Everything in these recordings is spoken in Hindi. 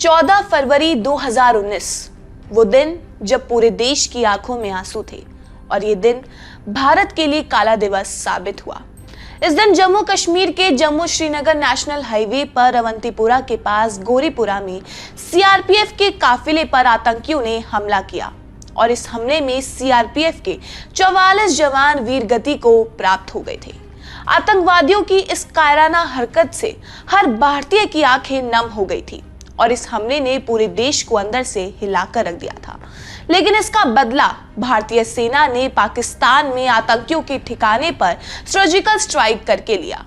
14 फरवरी 2019 वो दिन जब पूरे देश की आंखों में आंसू थे और ये दिन भारत के लिए काला दिवस साबित हुआ। इस दिन जम्मू कश्मीर के जम्मू श्रीनगर नेशनल हाईवे पर अवंतीपुरा के पास गोरीपुरा में सीआरपीएफ के काफिले पर आतंकियों ने हमला किया और इस हमले में सीआरपीएफ के 44 जवान वीर गति को प्राप्त हो गए थे। आतंकवादियों की इस कायराना हरकत से हर भारतीय की आंखें नम हो गई थी और इस हमले ने पूरे देश को अंदर से हिलाकर रख दिया था। लेकिन इसका बदला भारतीय सेना ने पाकिस्तान में आतंकियों के ठिकाने पर सर्जिकल स्ट्राइक करके लिया।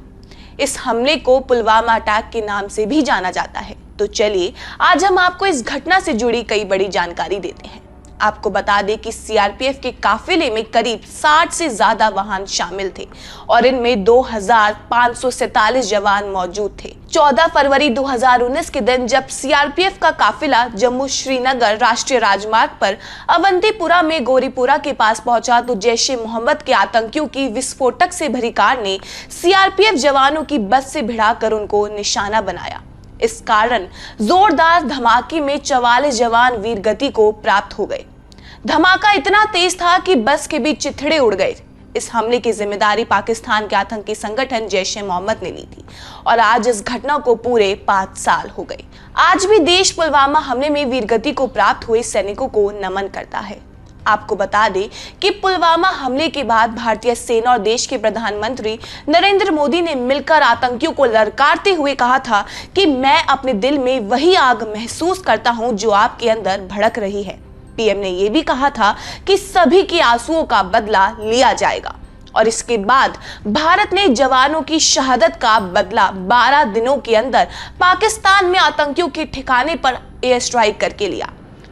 इस हमले को पुलवामा अटैक के नाम से भी जाना जाता है। तो चलिए आज हम आपको इस घटना से जुड़ी कई बड़ी जानकारी देते हैं। आपको बता दें कि सीआरपीएफ के काफिले में करीब 60 से ज्यादा वाहन शामिल थे और इनमें 2547 जवान मौजूद थे। 14 फरवरी 2019 के दिन जब सीआरपीएफ का काफिला जम्मू श्रीनगर राष्ट्रीय राजमार्ग पर अवंतीपुरा में गोरीपुरा के पास पहुंचा तो जैश ए मोहम्मद के आतंकियों की विस्फोटक से भरी कार ने सीआरपीएफ जवानों की बस से भिड़ाकर उनको निशाना बनाया। इस कारण जोरदार धमाके में 44 जवान वीर गति को प्राप्त हो गए। धमाका इतना तेज था कि बस के बीच चिथड़े उड़ गए। इस हमले की जिम्मेदारी पाकिस्तान के आतंकी संगठन जैश ए मोहम्मद ने ली थी और आज इस घटना को पूरे 5 साल हो गए। आज भी देश पुलवामा हमले में वीरगति को प्राप्त हुए सैनिकों को नमन करता है। आपको बता दें कि पुलवामा हमले के बाद भारतीय सेना और देश के प्रधानमंत्री नरेंद्र मोदी ने मिलकर आतंकियों को ललकारते हुए कहा था कि मैं अपने दिल में वही आग महसूस करता हूं जो आपके अंदर भड़क रही है। पीएम ने यह भी कहा था कि सभी के आंसुओं का बदला लिया जाएगा और इसके बाद भारत ने जवानों की शहादत का बदला 12 दिनों के अंदर पाकिस्तान में आतंकियों के ठिकाने पर एयर स्ट्राइक करके लिया।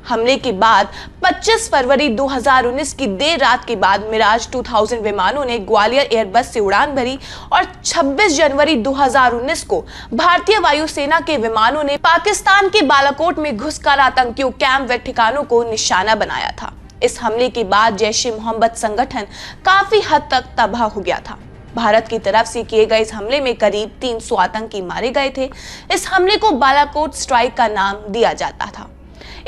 हमले के बाद 25 फरवरी 2019 की देर रात के बाद मिराज 2000 विमानों ने ग्वालियर एयरबस से उड़ान भरी और 26 जनवरी 2019 को भारतीय वायुसेना के विमानों ने पाकिस्तान के बालाकोट में घुसकर आतंकियों कैंप व ठिकानों को निशाना बनाया था। इस हमले के बाद जैश ए मोहम्मद संगठन काफी हद तक तबाह हो गया था। भारत की तरफ से किए गए इस हमले में करीब 300 आतंकी मारे गए थे। इस हमले को बालाकोट स्ट्राइक का नाम दिया जाता था।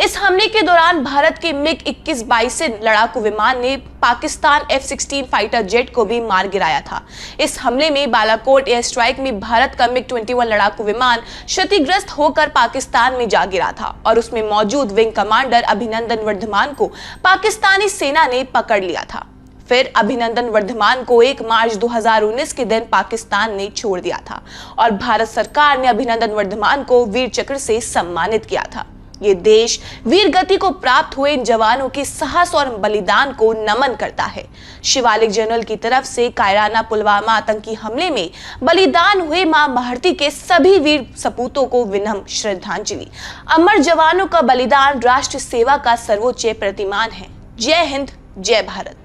इस हमले के दौरान भारत के मिग 21 बाइसन लड़ाकू विमान ने पाकिस्तान F-16 फाइटर जेट को भी मार गिराया था। इस हमले में बालाकोट एयर स्ट्राइक में भारत का मिग 21 लड़ाकू विमान क्षतिग्रस्त होकर पाकिस्तान में जा गिरा था और उसमें मौजूद विंग कमांडर अभिनंदन वर्धमान को पाकिस्तानी सेना ने पकड़ लिया था। फिर अभिनंदन वर्धमान को 1 मार्च 2019 के दिन पाकिस्तान ने छोड़ दिया था और भारत सरकार ने अभिनंदन वर्धमान को वीर चक्र से सम्मानित किया था। ये देश वीर गति को प्राप्त हुए इन जवानों के साहस और बलिदान को नमन करता है। शिवालिक जनरल की तरफ से कायराना पुलवामा आतंकी हमले में बलिदान हुए मां भारती के सभी वीर सपूतों को विनम्र श्रद्धांजलि। अमर जवानों का बलिदान राष्ट्र सेवा का सर्वोच्च प्रतिमान है। जय हिंद, जय भारत।